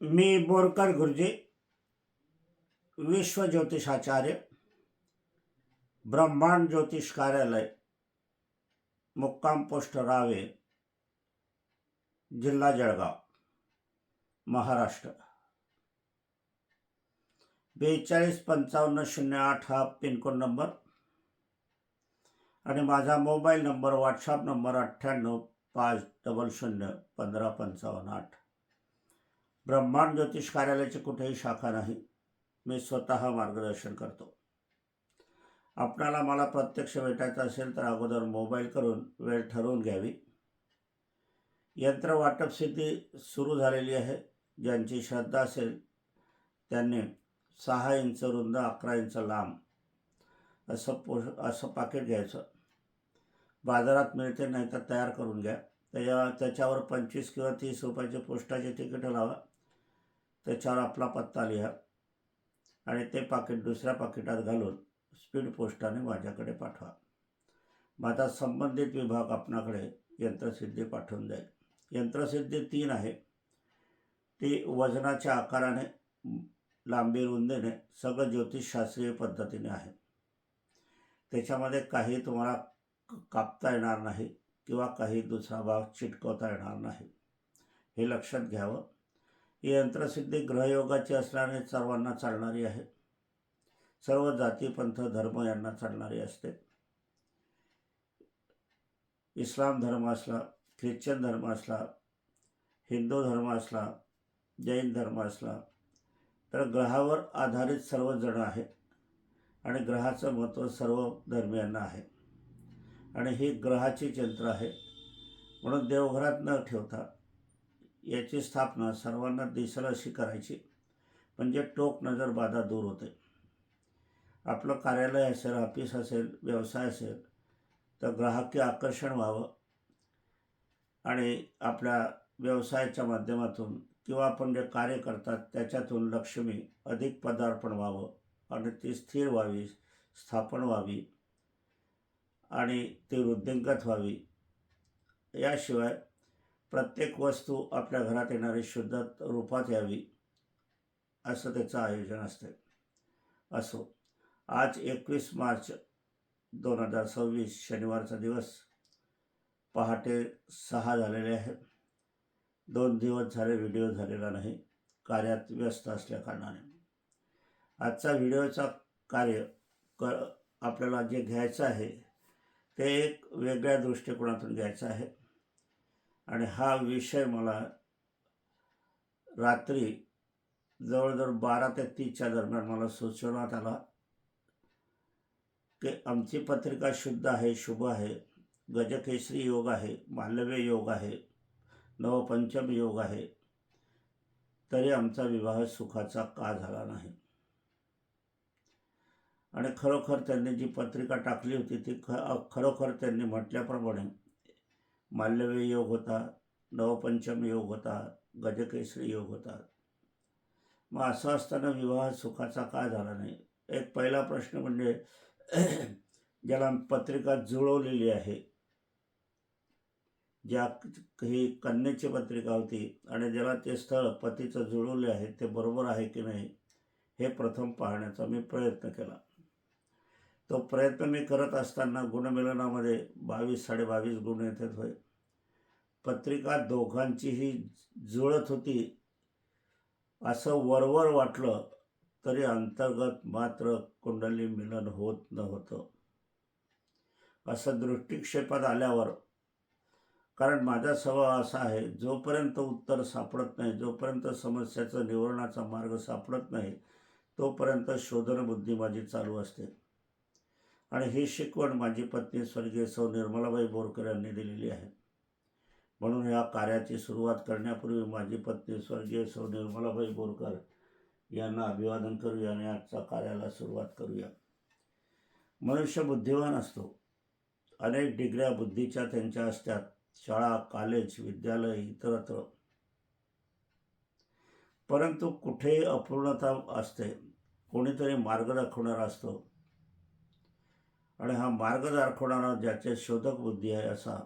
मी बोरकर गुरुजी, विश्व ज्योतिषाचार्य, ब्रह्मांड ज्योतिष कार्यालय, मुक्काम पोस्ट रावे, जिल्हा जळगाव, महाराष्ट्र. 425508 हा पिनकोड नंबर आणि माझा मोबाईल नंबर, व्हॉट्सअप नंबर 9850015558. ब्रह्मांड ज्योतिष कार्यालयाची कुठेही शाखा नाही. मी स्वतः मार्गदर्शन करतो. आपणाला मला प्रत्यक्ष भेटायचं असेल तर अगोदर मोबाईल करून वेळ ठरवून घ्यावी. यंत्र वाटप सिद्धी सुरू झालेली आहे. ज्यांची श्रद्धा असेल त्यांनी 6 इंच रुंद 11 इंच लांब असं पाकिट घ्यायचं. बाजारात मिळते, नाही तर तयार करून घ्या. त्याच्यावर 25 किंवा 30 रुपयाचे पोस्टाचे तिकीट लावा. त्याच्यावर आपला पत्ता लिहा आणि ते पाकिट दुसऱ्या पाकिटात घालून स्पीड पोस्टाने माझ्याकडे पाठवा. माझा संबंधित विभाग आपणाकडे यंत्रसिद्धी पाठवून जाईल. यंत्रसिद्धी 3 आहे. ती वजनाच्या आकाराने, लांबी रुंदीने सगळं ज्योतिषशास्त्रीय पद्धतीने आहे. त्याच्यामध्ये काही तुम्हाला कापता येणार नाही किंवा काही दुसरा भाग चिटकवता येणार नाही, हे लक्षात घ्यावं. ही यंत्रसिद्धी ग्रहयोगाची असल्याने सर्वांना चालणारी आहे. सर्व जाती, पंथ, धर्म यांना चालणारी असते. इस्लाम धर्म असला, ख्रिश्चन धर्म असला, हिंदू धर्म असला, जैन धर्म असला, तर ग्रहावर आधारित सर्व जण आहेत आणि ग्रहाचं महत्त्व सर्व धर्मियांना आहे. आणि ही ग्रहाची यंत्र आहे. म्हणून देवघरात न ठेवता याची स्थापना सर्वांना दिसेल अशी करायची, म्हणजे टोक नजर बाधा दूर होते. आपलं कार्यालय असेल, ऑफिस असेल, व्यवसाय असेल, तर ग्राहकी आकर्षण व्हावं आणि आपल्या व्यवसायाच्या माध्यमातून किंवा आपण जे कार्य करतात त्याच्यातून लक्ष्मी अधिक पदार्पण व्हावं आणि ती स्थिर व्हावी, स्थापन व्हावी आणि ती वृद्धिंगत व्हावी. याशिवाय प्रत्येक वस्तू आपल्या घरात येणारी शुद्ध रूपात यावी, असं त्याचं आयोजन असते. असो, आज 21 मार्च 2026 शनिवारचा दिवस, पहाटे 6 झालेले आहे. 2 दिवस झाले व्हिडिओ झालेला नाही, कार्यात व्यस्त असल्या कारणाने. आजचा व्हिडिओचा कार्य आपल्याला जे घ्यायचं आहे ते एक वेगळ्या दृष्टिकोनातून घ्यायचं आहे. आणि हा विषय मला रात्री जवळजवळ 12 ते 30च्या दरम्यान मला सुचवण्यात आला की आमची पत्रिका शुद्ध आहे, शुभ आहे, गजकेसरी योग आहे, मालव्य योग आहे, नवपंचम योग आहे, तरी आमचा विवाह सुखाचा का झाला नाही. आणि खरोखर त्यांनी जी पत्रिका टाकली होती ती खरोखर त्यांनी म्हटल्याप्रमाणे मालव्य योग होता, नवपंचम योग होता, गजकेसरी योग होता. मग असं असताना विवाह सुखाचा का झाला नाही? एक पहिला प्रश्न म्हणजे ज्याला पत्रिका जुळवलेली आहे, ज्या ही कन्येची पत्रिका होती आणि ज्याला ते स्थळ पतीचं जुळवले आहे ते बरोबर आहे की नाही हे प्रथम पाहण्याचा मी प्रयत्न केला. तो प्रयत्न मी करत असताना गुणमिलनामध्ये 22-22.5 गुण येतात होय. पत्रिका दोघांचीही जुळत होती असं वरवर वाटलं, तरी अंतर्गत मात्र कुंडली मिलन होत नव्हतं. असं दृष्टिक्षेपात आल्यावर, कारण माझा स्वभाव असा आहे, जोपर्यंत उत्तर सापडत नाही, जोपर्यंत समस्याचं निवारणाचा मार्ग सापडत नाही, तोपर्यंत शोधन बुद्धी माझी चालू असते. आणि ही शिकवण माझी पत्नी स्वर्गीय सौ निर्मलाबाई बोरकर यांनी दिलेली आहे. म्हणून या कार्याची सुरुवात करण्यापूर्वी माझी पत्नी स्वर्गीय सौ निर्मलाबाई बोरकर यांना अभिवादन करूया आणि आजच्या कार्याला सुरुवात करूया. मनुष्य बुद्धिवान असतो. अनेक डिग्र्या बुद्धीच्या त्यांच्या असतात, शाळा, कॉलेज, विद्यालय, इतरत्र. परंतु कुठेही अपूर्णता असते. कोणीतरी मार्ग दाखवणारा असतो आणि हा मार्ग दाखवणारा ज्याचे शोधक बुद्धी आहे असा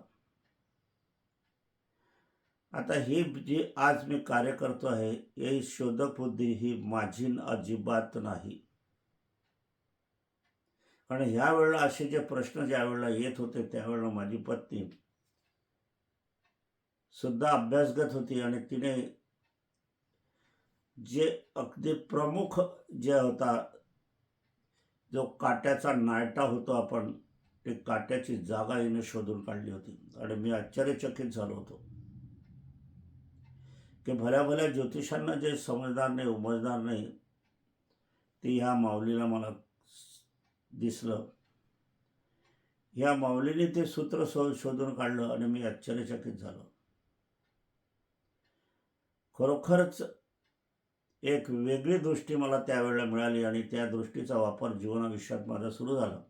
आता ही जी आज मी कार्य करतो आहे, ही शोधक बुद्धी ही माझी अजिबात नाही. कारण ह्या वेळेला असे जे प्रश्न ज्या वेळेला येत होते त्यावेळेला माझी पत्नी सुद्धा अभ्यासगत होती आणि तिने जे अगदी प्रमुख जे होता, जो काट्याचा नायटा होतो आपण, ते काट्याची जागा हिने शोधून काढली होती. आणि मी आश्चर्यचकित झालो होतो की भल्या भल्या ज्योतिषांना जे समजणार नाही, उमजणार नाही, ती ह्या माऊलीला मला दिसलं. ह्या माऊलीने ते सूत्र शोधून काढलं आणि मी आश्चर्यचकित झालो. खरोखरच एक वेगळी दृष्टी मला त्यावेळेला मिळाली आणि त्या दृष्टीचा वापर जीवनाविषयात माझा सुरू झाला.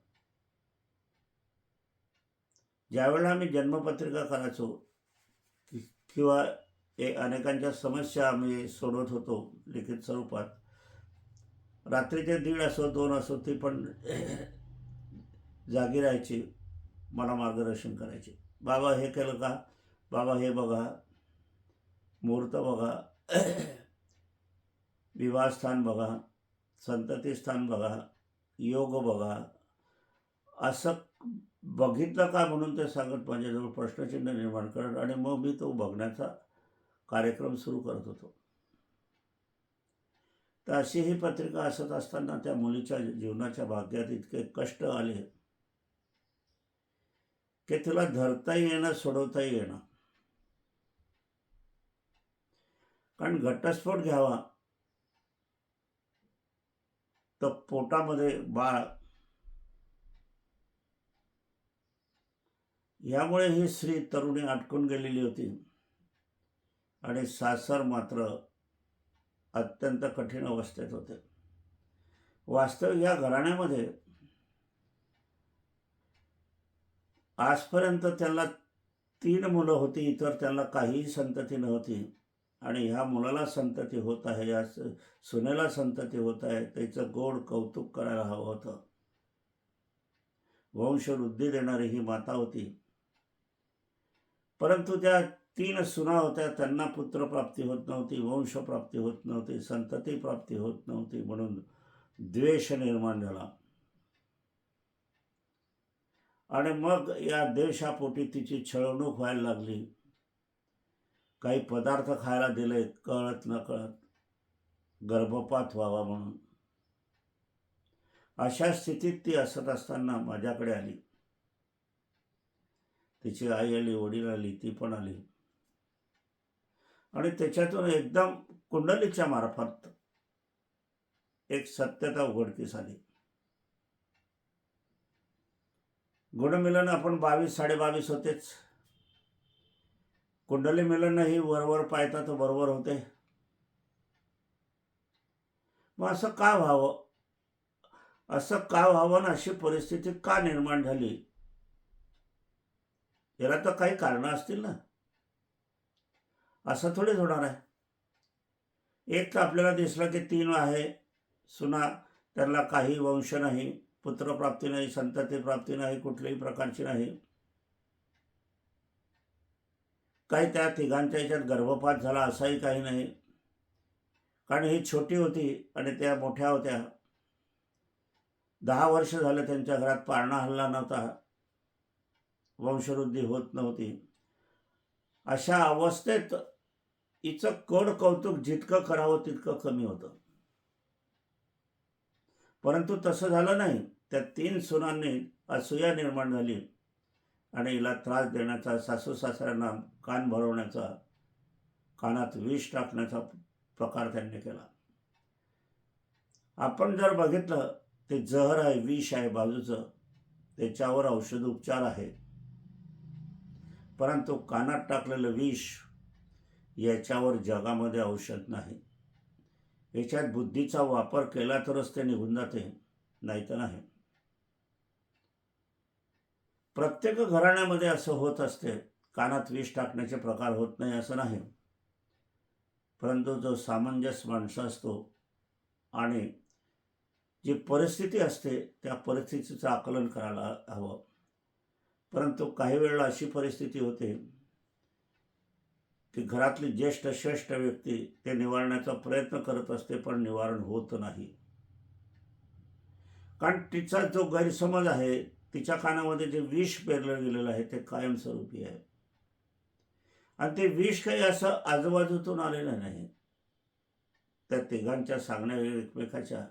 ज्यावेळेला आम्ही जन्मपत्रिका करायचो किंवा अनेकांच्या समस्या आम्ही सोडवत होतो लिखित स्वरूपात, रात्रीचे 1:30 असो 2 असो, ती पण जागी राहायची, मला मार्गदर्शन करायचे. बाबा हे केलं का, बाबा हे बघा, मुहूर्त बघा, विवाहस्थान बघा, संततीस्थान बघा, योग बघा, असं बघितलं का म्हणून ते सांगत माझ्याजवळ प्रश्नचिन्ह निर्माण करत, आणि मग मी तो बघण्याचा कार्यक्रम सुरू करत होतो. तर अशी ही पत्रिका असत असताना त्या मुलीच्या जीवनाच्या भाग्यात इतके कष्ट आले की तिला धरताही येणं, सोडवताही येणं. कारण घटस्फोट घ्यावा तर पोटामध्ये बाळ, यामुळे ही स्त्री तरुणी अटकून गेलेली होती आणि सासर मात्र अत्यंत कठीण अवस्थेत होते. वास्तविक या घराण्यामध्ये आजपर्यंत त्यांना 3 मुलं होती, इतर त्यांना काहीही संतती नव्हती. आणि ह्या मुलाला संतती होत आहे, या सुनेला संतती होत आहे, त्याचं गोड कौतुक करायला हवं होतं. वंशवृद्धी देणारी ही माता होती. परंतु त्या 3 सुना होत्या, त्यांना पुत्रप्राप्ती होत नव्हती, वंशप्राप्ती होत नव्हती, संतती प्राप्ती होत नव्हती, म्हणून द्वेष निर्माण झाला. आणि मग या द्वेषापोटी तिची छळवणूक व्हायला लागली. काही पदार्थ खायला दिले कळत न कळत, गर्भपात व्हावा म्हणून. अशा स्थितीत ती असत असताना माझ्याकडे आली. तिची आई आली, वडील आली, ती पण आली. आणि त्याच्यातून एकदम कुंडलीच्या मार्फत एक सत्यता उघडकीस आली. गुणमिलन आपण 22-22.5 होतेच, कुंडली मिलनही वरवर पाहता तर बरोबर होते. मग असं का व्हावं, असं का व्हावं ना, अशी परिस्थिती का निर्माण झाली, याला तर काही कारणं असतील ना. असं थोडीच होणार आहे. एक तर आपल्याला दिसलं की 3 आहे सुना, त्यांना काही वंश नाही, पुत्रप्राप्ती नाही, संतती प्राप्ती नाही, कुठल्याही प्रकारची नाही. काही त्या तिघांच्या ह्याच्यात गर्भपात झाला असाही काही नाही. कारण ही छोटी होती आणि त्या मोठ्या होत्या. 10 वर्ष झालं त्यांच्या घरात पाळणा हल्ला नव्हता, वंशवृद्धी होत नव्हती. अशा अवस्थेत हिचं कोड कौतुक जितकं करावं तितकं कमी होतं. परंतु तसं झालं नाही. त्या 3 सुनांनी असूया निर्माण झाली आणि हिला त्रास देण्याचा, सासू सासऱ्यांना कान भरवण्याचा, कानात विष टाकण्याचा प्रकार त्यांनी केला. आपण जर बघितलं ते जहर आहे, विष आहे बाजूचं, त्याच्यावर औषध उपचार आहे. परंतु कानात टाकलेलं विष, याच्यावर जगामध्ये औषध नाही. याच्यात बुद्धीचा वापर केला तरच ते निघून जाते, नाही तर नाही. प्रत्येक घराण्यामध्ये असं होत असते. कानात विष टाकण्याचे प्रकार होत नाही असं नाही. परंतु जो सामंजस्य माणसं असतो आणि जी परिस्थिती असते त्या परिस्थितीचं आकलन करायला हवं. परंतु काही वेळेला अशी परिस्थिती होते की घरातली ज्येष्ठ श्रेष्ठ व्यक्ती ते निवारण्याचा प्रयत्न करत असते, पण निवारण होत नाही. कारण तिचा जो गैरसमज आहे, तिच्या कानामध्ये जे विष पेरलं गेलेलं आहे ते कायमस्वरूपी आहे. आणि ते विष काही असं आजूबाजूतून आलेलं नाही. त्या तिघांच्या सांगण्या एकमेकाच्या,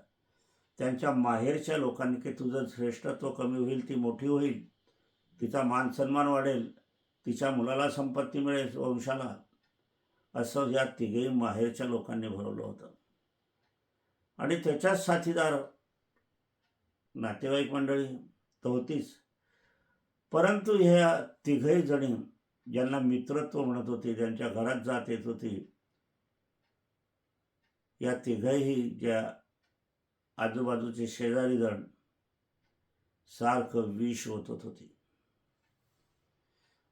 त्यांच्या माहेरच्या लोकांनी, की तुझं श्रेष्ठत्व कमी होईल, ती मोठी होईल, तिचा मान सन्मान वाढेल, तिच्या मुलाला संपत्ती मिळेल वंशाला, असं या तिघेही माहेरच्या लोकांनी भरवलं होतं. आणि त्याच्याच साथीदार नातेवाईक मंडळी तर होतीच, परंतु ह्या तिघही जणी ज्यांना मित्रत्व म्हणत होते, ज्यांच्या घरात जात येत होती, या तिघही ज्या आजूबाजूचे शेजारी जण सारखं विष ओतत होती.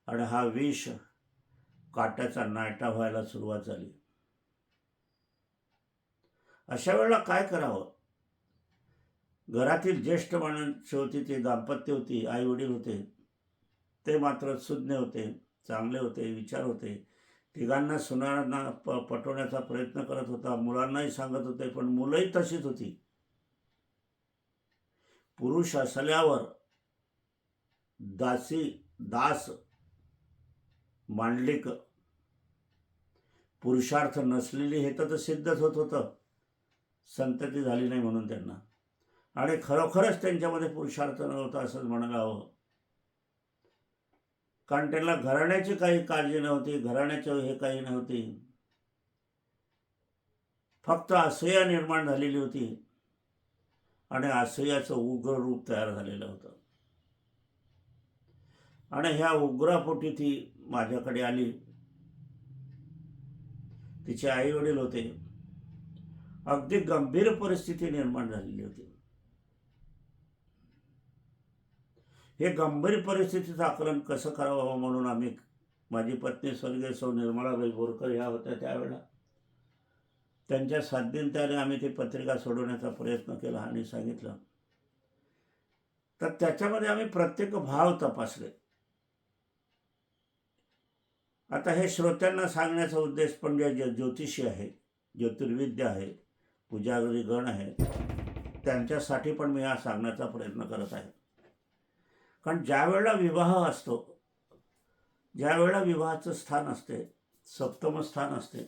आणि हा विष काट्याचा नायटा व्हायला सुरुवात झाली. अशा वेळेला काय करावं? घरातील ज्येष्ठ माणसे होती, ती दाम्पत्य होती, आई वडील होते, ते मात्र सुज्ञ होते, चांगले होते, विचार होते. तिघांना सुनांना पटवण्याचा प्रयत्न करत होता, मुलांनाही सांगत होते, पण मुलंही तशीच होती. पुरुष असल्यावर दास मांडलिक पुरुषार्थ नसलेली हे तर सिद्धच होत होतं, संतती झाली नाही म्हणून त्यांना. आणि खरोखरच त्यांच्यामध्ये पुरुषार्थ नव्हता असंच म्हणायला हवं. कारण त्यांना घराण्याची काही काळजी नव्हती, घराण्याचं हे काही नव्हती, फक्त असूया निर्माण झालेली होती. आणि असूयाचं उग्र रूप तयार झालेलं होतं. आणि ह्या उग्रापोटी ती माझ्याकडे आली. तिचे आई वडील होते. अगदी गंभीर परिस्थिती निर्माण झालेली होती. हे गंभीर परिस्थितीचं आकलन कसं करावं म्हणून आम्ही, माझी पत्नी स्वर्गीय सौ निर्मलाबाई बोरकर ह्या होत्या त्यावेळेला, त्यांच्या साध्यंत्याने आम्ही ती पत्रिका सोडवण्याचा प्रयत्न केला आणि सांगितलं. तर त्याच्यामध्ये आम्ही प्रत्येक भाव तपासले. आता हे श्रोत्यांना सांगण्याचा उद्देश पण जे ज्योतिषी आहे, ज्योतिर्विद्या आहे, पूजारी गण आहे, त्यांच्यासाठी पण मी हा सांगण्याचा प्रयत्न करत आहे. कारण ज्या वेळेला विवाह असतो, ज्या वेळेला विवाहाचं स्थान असते, सप्तम स्थान असते,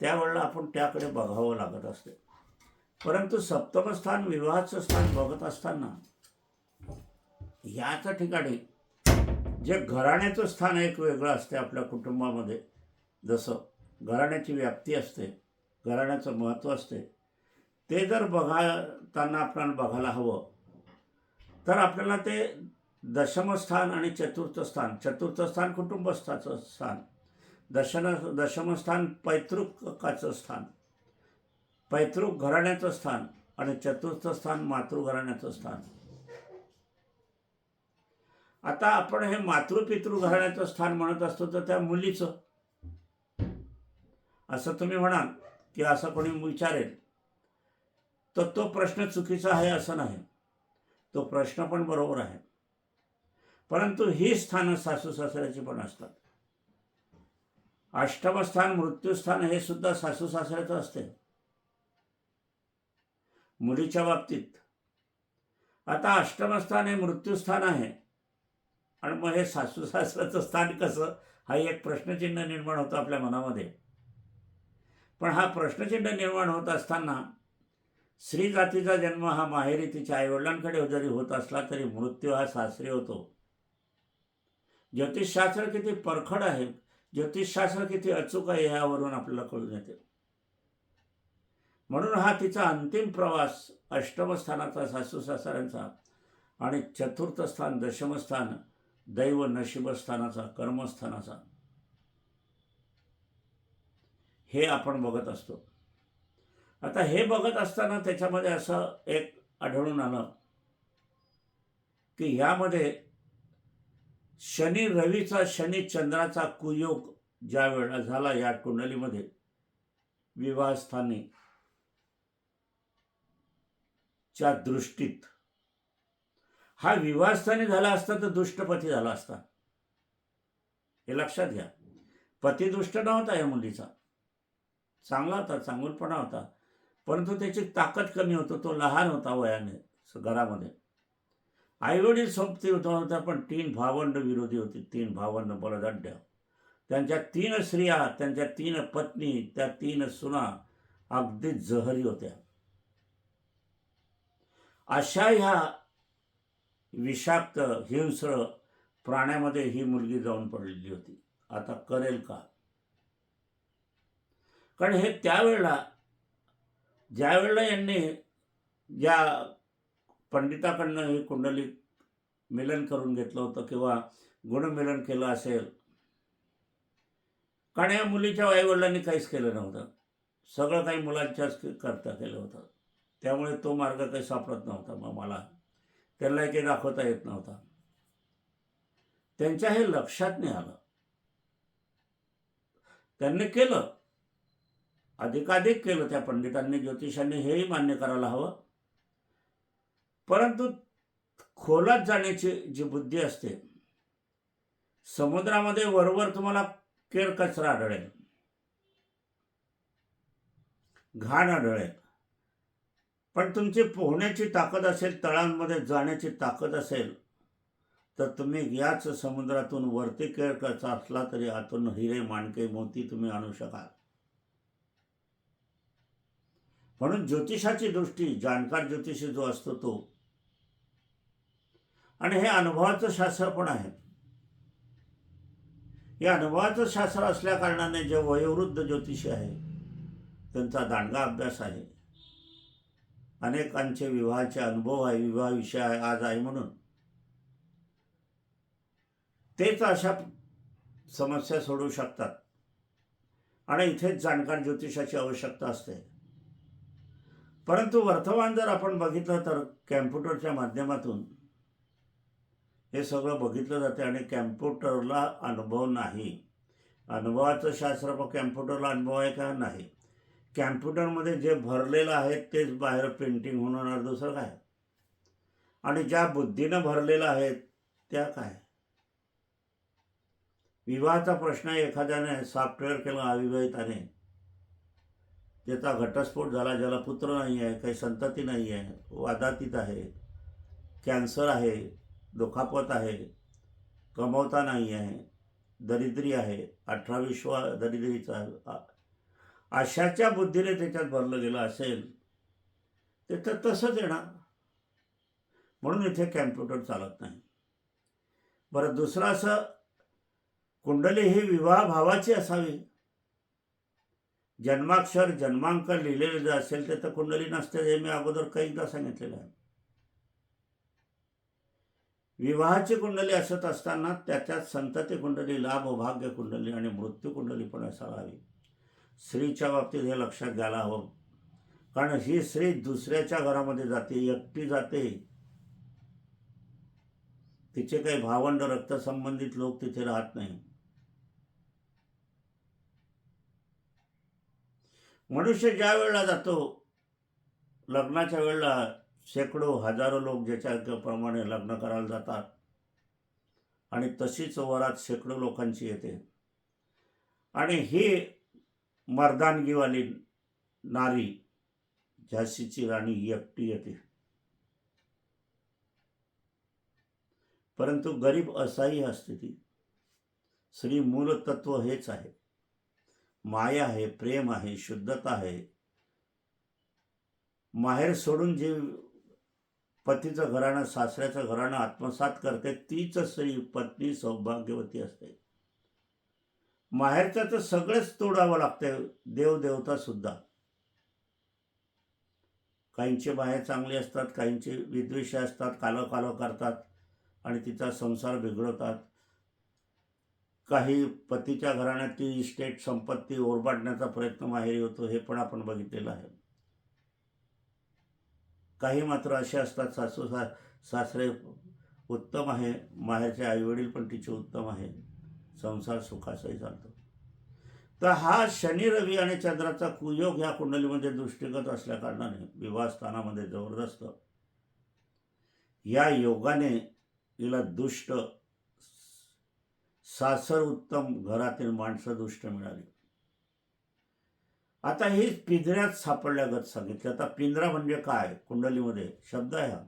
त्यावेळेला आपण त्याकडे बघावं लागत असते. परंतु सप्तम स्थान, विवाहाचं स्थान बघत असताना याच्या ठिकाणी जे घराण्याचं स्थान एक वेगळं असते आपल्या कुटुंबामध्ये, जसं घराण्याची व्याप्ती असते, घराण्याचं महत्त्व असते, ते जर बघताना आपल्याला बघायला हवं, तर आपल्याला ते दशमस्थान आणि चतुर्थस्थान, चतुर्थस्थान कुटुंबस्थाचं स्थान, दशमस्थान पैतृकाचं स्थान, पैतृक घराण्याचं स्थान, आणि चतुर्थस्थान मातृघराण्याचं स्थान. आता आपण हे मातृपितृ घराण्याचं स्थान म्हणत असतो, तर त्या मुलीचं, असं तुम्ही म्हणाल की असं कोणी विचारेल, तर तो प्रश्न चुकीचा आहे असं नाही, तो प्रश्न पण बरोबर आहे. परंतु ही स्थानं सासू सासऱ्याची पण असतात. अष्टमस्थान मृत्यूस्थान हे सुद्धा सासू सासऱ्याचं असते मुलीच्या बाबतीत. आता अष्टमस्थान हे मृत्यूस्थान आहे, आणि मग हे सासू सासऱ्याचं स्थान कसं, हा एक प्रश्नचिन्ह निर्माण होतं आपल्या मनामध्ये. पण हा प्रश्नचिन्ह निर्माण होत असताना स्त्री जातीचा जन्म हा माहेरी तिच्या आईवडिलांकडे जरी होत असला तरी मृत्यू हा सासरी होतो. ज्योतिषशास्त्र किती परखड आहे, ज्योतिषशास्त्र किती अचूक आहे, यावरून आपल्याला कळून येते. म्हणून हा तिचा अंतिम प्रवास अष्टमस्थानाचा सासू सासऱ्यांचा, आणि चतुर्थ स्थान दशमस्थान दैव नशिबस्थानाचा, कर्मस्थानाचा, हे आपण बघत असतो. आता हे बघत असताना त्याच्यामध्ये असं एक आढळून आलं की ह्यामध्ये शनी रवीचा, शनी चंद्राचा कुयोग ज्या वेळेला झाला या कुंडलीमध्ये, विवाहस्थानी च्या दृष्टीत, हा विवाहस्थानी झाला असता तर दुष्टपती झाला असता, हे लक्षात घ्या. पती दुष्ट नव्हता या मुलीचा, चांगला होता, चांगुलपणा होता, परंतु त्याची ताकद कमी होती, तो लहान होता वयाने घरामध्ये. आईवडील सोबती होता, पण 3 भावंड विरोधी होती, 3 भावंड बलदड्य. त्यांच्या 3 स्त्रिया, त्यांच्या 3 पत्नी, त्या 3 सुना अगदी जहरी होत्या. अशा ह्या विषाक्त हिंस्र प्राण्यामध्ये ही मुलगी जाऊन पडलेली होती. आता करेल का? कारण हे त्यावेळेला, ज्यावेळेला यांनी ज्या पंडिताकडनं हे कुंडली मिलन करून घेतलं होतं किंवा गुणमिलन केलं असेल, कारण या मुलीच्या आईवडिलांनी काहीच केलं नव्हतं, सगळं काही मुलांच्याच करता केलं होतं. त्यामुळे तो मार्ग काही सापडत नव्हता. मग मला त्यांनाही काही दाखवता येत नव्हता. त्यांच्या हे लक्षात नाही आलं. त्यांनी केलं, अधिकाधिक केलं त्या पंडितांनी, ज्योतिषांनी, हेही मान्य करायला हवं. परंतु खोलात जाण्याची जी बुद्धी असते, समुद्रामध्ये वरवर तुम्हाला केर कचरा आढळेल, घाण आढळेल, पण तुमची पोहण्याची ताकद असेल, तळांमध्ये जाण्याची ताकद असेल, तर तुम्ही याच समुद्रातून वरती केर कचरा असला तरी आतून हिरे, माणके, मोती तुम्ही आणू शकाल. म्हणून ज्योतिषाची दृष्टी, जाणकार ज्योतिषी जो असतो तो, आणि हे अनुभवाचं शास्त्र पण आहे. हे अनुभवाचं शास्त्र असल्या कारणाने जे वयोवृद्ध ज्योतिषी आहे त्यांचा दांडगा अभ्यास आहे, अनेकांचे विवाहाचे अनुभव आहे, विवाह विषय आज आहे, म्हणून तेच अशा समस्या सोडवू शकतात. आणि इथेच जाणकार ज्योतिषाची आवश्यकता असते. परंतु वर्तमान जर आपण बघितलं तर कॅम्प्युटरच्या माध्यमातून हे सगळं बघितलं जाते आणि कॅम्प्युटरला अनुभव नाही. अनुभवाचं शास्त्र पण कॅम्प्युटरला अनुभव आहे का? नाही. कॅम्प्युटरमध्ये जे भरलेलं आहे तेच बाहेर प्रिंटिंग होणार, दुसरं काय? आणि ज्या बुद्धीनं भरलेलं आहे त्या काय? विवाहाचा प्रश्न एखाद्याने सॉफ्टवेअर केलं अविवाहिताने, ज्याचा घटस्फोट झाला, ज्याला पुत्र नाही आहे, काही संतती नाही आहे, वादातीत आहे, कॅन्सर आहे, दुखापत आहे, कमवता नाही आहे, दरिद्री आहे, 18वीं दरिद्रीचा, अशाच्या बुद्धीने त्याच्यात भरलं गेलं असेल ते तर तसंच येणार. म्हणून इथे कॅम्प्युटर चालत नाही. बरं, दुसरं असं, कुंडली ही विवाह भावाची असावी. जन्माक्षर जन्मांक लिहिलेले जे असेल ते तर कुंडली नसते, हे मी अगोदर कैकदा सांगितलेलं आहे. विवाहाची कुंडली असत असताना त्याच्यात संतती कुंडली, लाभ भाग्य कुंडली आणि मृत्यू कुंडली पण असायला हवी. स्त्रीच्या बाबतीत हे लक्षात घ्यायला हवं, कारण ही स्त्री दुसऱ्याच्या घरामध्ये जाते, एकटी जाते, तिचे काही भावंड रक्तसंबंधित लोक तिथे राहत नाही. मनुष्य ज्या वेळेला जातो लग्नाच्या वेळेला, शेकडो हजारो लोक ज्याच्याप्रमाणे लग्न करायला जातात आणि तशीच वरात शेकडो लोकांची येते, आणि ही मर्दानगीवाली नारी, झाशीची राणी, एकटी येते. परंतु गरीब असाही असते ती. स्त्री मूलतत्व हेच आहे, माया आहे, प्रेम आहे, शुद्धता आहे. माहेर सोडून जे पतीचं घराणं, सासऱ्याचं घराणं आत्मसात करते तीच स्त्री पत्नी सौभाग्यवती असते. माहेरचं तर सगळंच तोडावं लागते, देवदेवता सुद्धा. काहींचे माहेर चांगले असतात, काहींचे विद्वेषी असतात, कालो करतात आणि तिचा संसार बिघडवतात. काही पतीच्या घराण्यात ती इस्टेट संपत्ती ओरबाडण्याचा प्रयत्न माहेरी होतो, हे पण आपण बघितलेलं आहे. काही मात्र असे असतात, सासू सासरे उत्तम आहे, माहेरचे आईवडील पण तिचे उत्तम आहे, संसार सुखाचाही चालतो. तर हा शनी, रवी आणि चंद्राचा कुयोग ह्या कुंडलीमध्ये दृष्टिगत असल्या कारणाने विवाहस्थानामध्ये जबरदस्त, या योगाने हिला दुष्ट सासर उत्तम, घरातील माणसं दुष्ट मिळाली. आता हे पिंजऱ्यात सापडल्यागत सांगितलं. आता पिंजरा म्हणजे काय कुंडलीमध्ये शब्द आहे हा.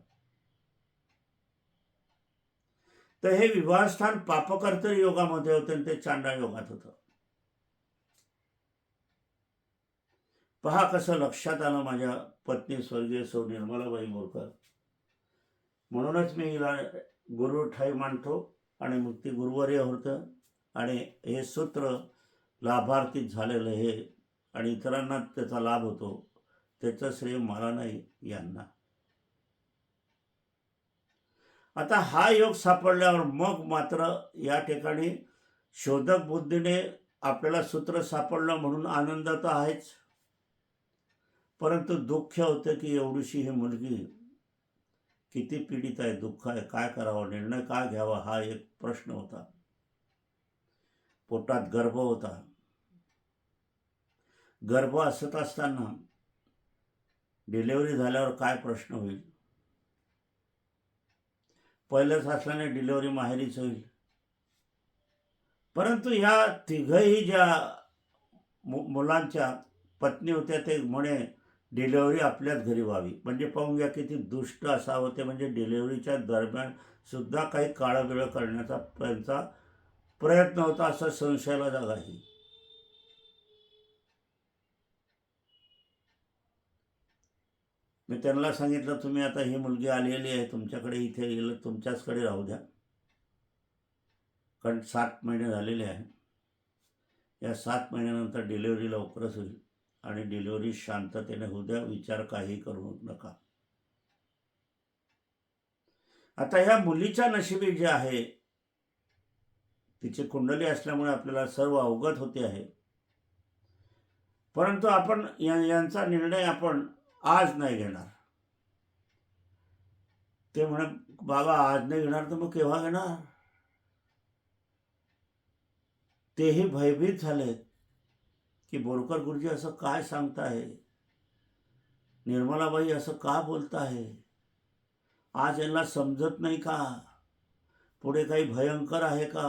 तर हे विवाहस्थान पापकर्तरी योगामध्ये होते आणि ते चांडाळ योगात होतं. पहा कसं लक्षात आलं माझ्या पत्नी स्वर्गीय सौ निर्मलाबाई बोरकर. म्हणूनच मी हिला गुरु ठाई मानतो आणि मग ती गुरुवर्य होतं. आणि हे सूत्र लाभार्थी झालेलं हे आणि इतरांना त्याचा लाभ होतो, त्याचं श्रेय मला नाही, यांना. आता हा योग सापडल्यावर मग मात्र या ठिकाणी शोधक बुद्धीने आपल्याला सूत्र सापडलं म्हणून आनंद तर आहेच, परंतु दुःख होतं की एवढीशी ही मुलगी किती पीडित आहे, दुःख आहे, काय करावं, निर्णय काय घ्यावा, हा एक प्रश्न होता. पोटात गर्भ होता. गर्भ असत असताना डिलिव्हरी झाल्यावर काय प्रश्न होईल. पहिलंच असल्याने डिलिव्हरी माहेरीच होईल. परंतु ह्या तिघही ज्या मुलांच्या पत्नी होत्या ते म्हणे डिलिव्हरी आपल्याच घरी व्हावी. म्हणजे पाहून घ्या किती दुष्ट असावं ते. म्हणजे डिलिव्हरीच्या दरम्यान सुद्धा काही काळबिळ करण्याचा त्यांचा प्रयत्न होता, असं संशयाला जागा आहे. मी त्यांना सांगितलं तुम्ही आता ही मुलगी आलेली आहे तुमच्याकडे, इथे येईल तुमच्याचकडे राहू द्या, कारण 7 महिने झालेले आहे. या 7 महिन्यानंतर डिलिव्हरी लवकरच होईल आणि डिलिव्हरी शांततेने होऊ द्या, विचार काही करू नका. आता ह्या मुलीच्या नशिबी जे आहे, तिची कुंडली असल्यामुळे आपल्याला सर्व अवगत होते आहे. परंतु आपण यांचा निर्णय आपण आज नाही घेणार. ते म्हणे बाबा आज नाही घेणार तर मग केव्हा घेणार. तेही भयभीत झाले की बोरकर गुरुजी असं काय सांगताय, निर्मलाबाई असं का बोलताय, आज यांना समजत नाही का, पुढे काही भयंकर आहे का,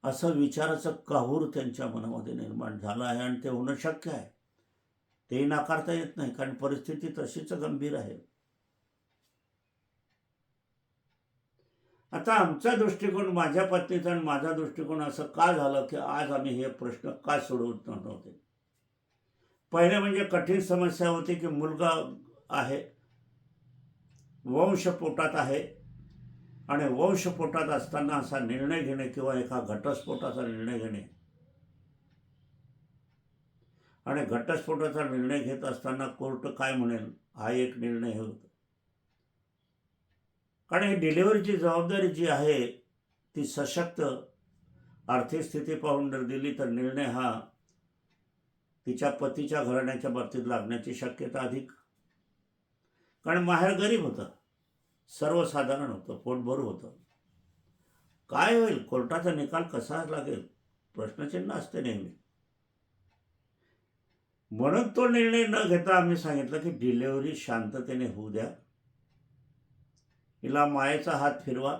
असं विचाराचं काहूर त्यांच्या मनामध्ये निर्माण झालं आहे. आणि ते होणं शक्य आहे, तेही नाकारता येत नाही, कारण परिस्थिती तशीच गंभीर आहे. आता आमचा दृष्टिकोन, माझ्या पत्नीचा आणि माझा दृष्टिकोन असं का झालं की आज आम्ही हे प्रश्न का सोडवत नव्हते. पहिले म्हणजे कठीण समस्या होती की मुलगा आहे, वंश पोटात आहे, आणि वंश पोटात असताना असा निर्णय घेणे किंवा एका घटस्फोटाचा निर्णय घेणे, आणि घटस्फोटाचा निर्णय घेत असताना कोर्ट काय म्हणेल हा एक निर्णय होता. कारण ही डिलिव्हरीची जबाबदारी जी आहे ती सशक्त आर्थिक स्थिती पाहून जर दिली तर निर्णय हा तिच्या पतीच्या घराण्याच्या बाबतीत लागण्याची शक्यता अधिक. कारण माहेर गरीब होतं, सर्वसाधारण होतं, पोटभरू होतं. काय होईल, कोर्टाचा निकाल कसा लागेल, प्रश्नचिन्ह असते नेहमी. म्हणून तो निर्णय न घेता आम्ही सांगितलं की डिलिव्हरी शांततेने होऊ द्या, हिला मायेचा हात फिरवा,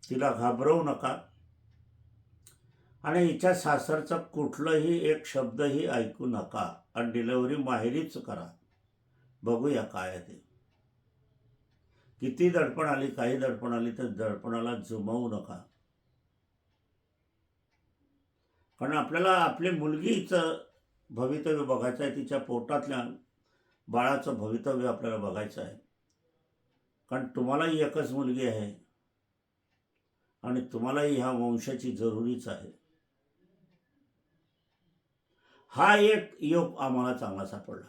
तिला घाबरवू नका, आणि हिच्या सासरचा कुठलंही एक शब्दही ऐकू नका, आणि डिलिव्हरी माहेरीच करा, बघूया काय ते. किती दडपण आली, काही दडपण आली तर दडपणाला जुमावू नका. कारण आपल्याला आपली मुलगीचं भवितव्य बघायचं आहे, तिच्या पोटातल्या बाळाचं भवितव्य आपल्याला बघायचं आहे. कारण तुम्हालाही एकच मुलगी आहे आणि तुम्हालाही ह्या वंशाची जरुरीच आहे. हा एक योग आम्हाला चांगला सापडला.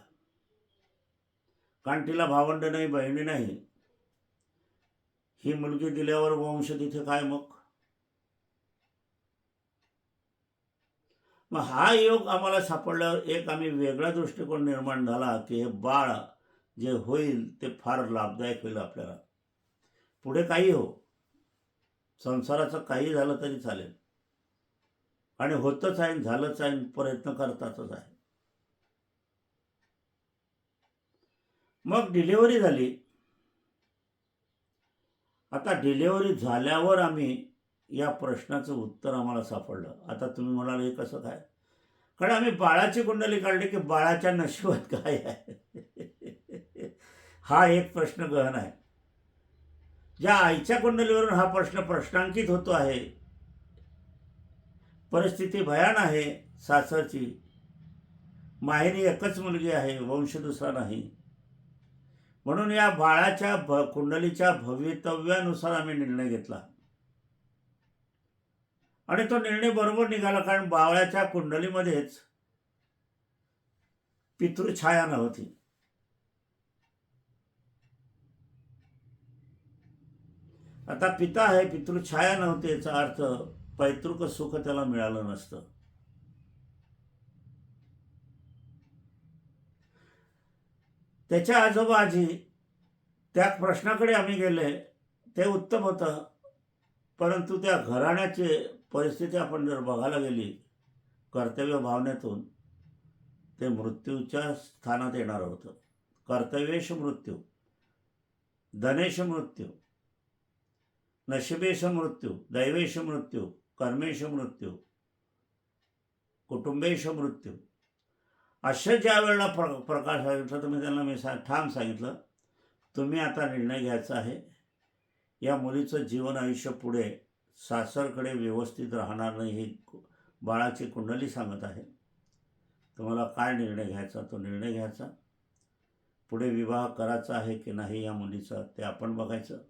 कारण तिला भावंड नाही, बहिणी नाही. ही मुलगी दिल्यावर वंश तिथे काय मग हा योग आम्हाला सापडल्यावर एक आम्ही वेगळा दृष्टिकोन निर्माण झाला की हे बाळ जे होईल ते फार लाभदायक होईल आपल्याला. पुढे काही हो, संसाराचं काही झालं तरी चालेल, आणि होतच आहे, झालंच आहे, प्रयत्न करतातच आहे. मग डिलिव्हरी झाली. आता डिलिव्हरी झाल्यावर आम्ही या प्रश्नाचं उत्तर आम्हाला सापडलं. आता तुम्ही म्हणाल हे कसं काय? कारण आम्ही बाळाची कुंडली काढली की बाळाच्या नशिबात काय आहे हा एक प्रश्न गहन आहे. ज्या आईच्या कुंडलीवरून हा प्रश्न प्रश्नांकित होतो आहे, परिस्थिती भयान आहे सासरची, माहेरी एकच मुलगी आहे, वंश दुसरा नाही. म्हणून या बाळाच्या कुंडलीच्या भवितव्यानुसार आम्ही निर्णय घेतला आणि तो निर्णय बरोबर निघाला. कारण बावळ्याच्या कुंडलीमध्येच पितृछाया नव्हती. आता पिता आहे, पितृछाया नव्हती, याचा अर्थ पैतृक सुख त्याला मिळालं नसतं. त्याच्या आजोबा आजी, त्या प्रश्नाकडे आम्ही गेले, ते उत्तम होतं. परंतु त्या घराण्याची परिस्थिती आपण जर बघायला गेली कर्तव्य भावनेतून, ते मृत्यूच्या स्थानात येणार होतं. कर्तव्येश मृत्यू, धनेश मृत्यू, नशिबेश मृत्यू, दैवेश मृत्यू, कर्मेश मृत्यू, कुटुंबेश मृत्यू. अशा ज्या वेळेला प्रकाश सांगितलं तर त्यांना मी ठाम सांगितलं, तुम्ही आता निर्णय घ्यायचा आहे. या मुलीचं जीवन आयुष्य पुढे सासरकडे व्यवस्थित राहणार नाही, ही बाळाची कुंडली सांगत आहे. तुम्हाला काय निर्णय घ्यायचा, तो निर्णय घ्यायचा. पुढे विवाह करायचा आहे की नाही या मुलीचा, ते आपण बघायचं.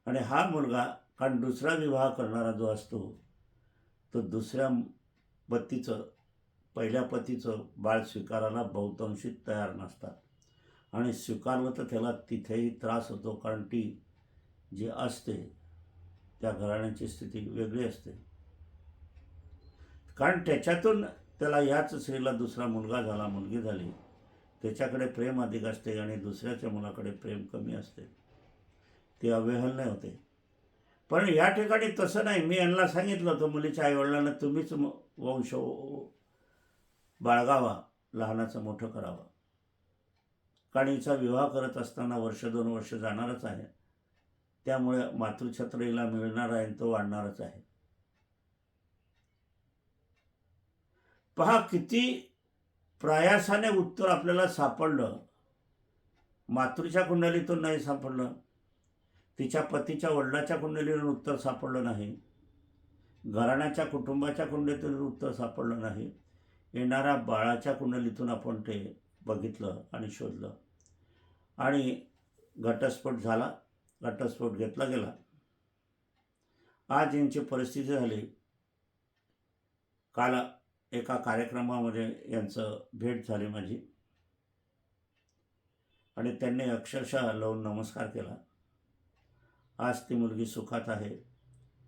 आणि हा मुलगा, कारण दुसरा विवाह करणारा जो असतो तो दुसऱ्या पतीचं, पहिल्या पतीचं बाळ स्वीकारायला बहुतांशी तयार नसतात. आणि स्वीकारलं तर त्याला तिथेही त्रास होतो, कारण ती जी असते त्या घराण्याची स्थिती वेगळी असते. कारण त्याच्यातून त्याला याच स्त्रीला दुसरा मुलगा झाला, मुलगी झाली, त्याच्याकडे प्रेम अधिक असते आणि दुसऱ्याच्या मुलाकडे प्रेम कमी असते. ते अवहेलने होते. पण या ठिकाणी तसं नाही. मी यांना सांगितलं होतं मुलीच्या आईवडिलांना, तुम्हीच वंश बाळगावा, लहानाचं मोठं करावं. कारण हिचा विवाह करत असताना 1-2 वर्ष जाणारच आहे. त्यामुळे मातृछत्र हिला मिळणार आहे, तो वाढणारच आहे. पहा किती प्रयासाने उत्तर आपल्याला सापडलं. मातृच्या कुंडलीतून नाही सापडलं, तिच्या पतीच्या वडिलाच्या कुंडलीतून उत्तर सापडलं नाही, घराण्याच्या कुटुंबाच्या कुंडलीतून उत्तर सापडलं नाही. येणाऱ्या बाळाच्या कुंडलीतून आपण ते बघितलं आणि शोधलं आणि घटस्फोट झाला. घटस्फोट घेतला गेला. आज यांची परिस्थिती झाली. काल एका कार्यक्रमामध्ये यांचं भेट झाली माझी आणि त्यांनी अक्षरशः लावून नमस्कार केला. आज ती मुलगी सुखात आहे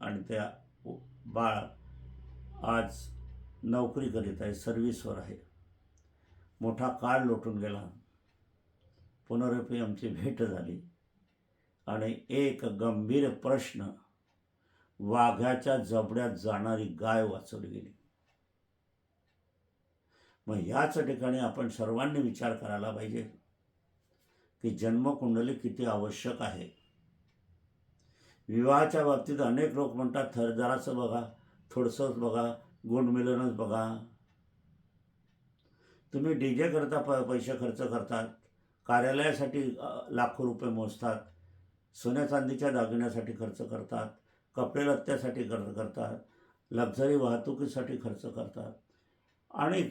आणि त्या बाळ आज नोकरी करीत आहे, सर्व्हिसवर आहे. मोठा काळ लोटून गेला. पुनरुपी आमची भेट झाली आणि एक गंभीर प्रश्न, वाघाच्या जबड्यात जाणारी गाय वाचवली गेली. मग याच ठिकाणी आपण सर्वांनी विचार करायला पाहिजे की जन्मकुंडली किती आवश्यक आहे. विवाहाच्या बाबतीत अनेक लोक म्हणतात थरदाराचं बघा, थोडंसंच बघा, गुंडमिलनच बघा. तुम्ही डीजे करता पैसे खर्च करतात, कार्यालयासाठी लाखो रुपये मोजतात, सोन्या चांदीच्या दागिन्यासाठी खर्च करतात, कपडे लत्त्यासाठी खर्च करतात, लक्झरी वाहतुकीसाठी खर्च करतात आणि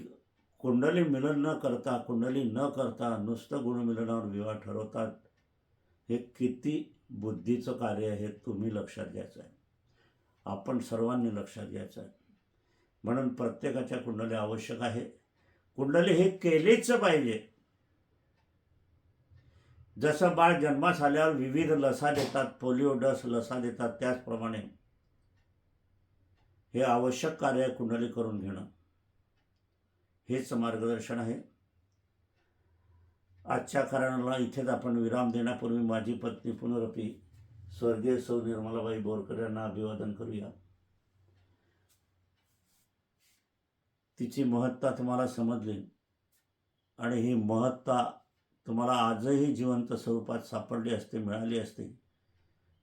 कुंडली मिलन न करता, कुंडली न करता नुसतं गुणमिलनावर विवाह ठरवतात. हे किती बुद्धीचं कार्य आहे हे तुम्ही लक्षात घ्यायचं आहे, आपण सर्वांनी लक्षात घ्यायचं आहे. म्हणून प्रत्येकाच्या कुंडली आवश्यक आहे. कुंडली हे केलीच पाहिजे. जसं बाळ जन्मास आल्यावर विविध लसा देतात, पोलिओ डस लसा देतात, त्याचप्रमाणे हे आवश्यक कार्य कुंडली करून घेणं हेच मार्गदर्शन आहे. आजच्या कारणाला इथेच आपण विराम देण्यापूर्वी माझी पत्नी पुनरुपी स्वर्गीय सौ निर्मलाबाई बोरकर यांना अभिवादन करूया. तिची महत्ता तुम्हाला समजली आणि ही महत्ता तुम्हाला आजही जिवंत स्वरूपात सापडली असते, मिळाली असते.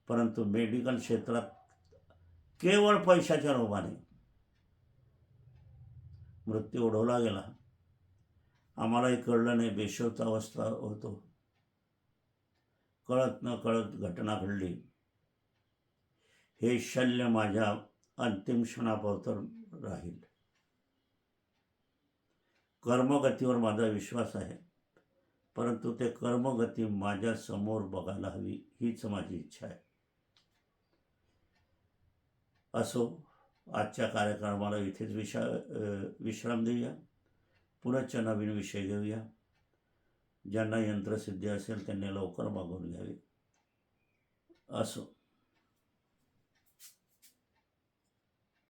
परंतु मेडिकल क्षेत्रात केवळ पैशाच्या लोभाने मृत्यू ओढवला गेला. आम्हालाही कळलं नाही, बेशुद्ध अवस्था होतो. कळत न कळत घटना घडली. हे शल्य माझ्या अंतिम क्षणापर्यंत राहील. कर्मगतीवर माझा विश्वास आहे, परंतु ते कर्मगती माझ्या समोर बघायला हवी, हीच माझी इच्छा आहे. असो, आजच्या कार्यक्रमाला इथेच विश्राम देऊया. पुनश्च नवीन विषय घेऊया. ज्यांना यंत्रसिद्धी असेल त्यांनी लवकर मागून घ्यावी. असो.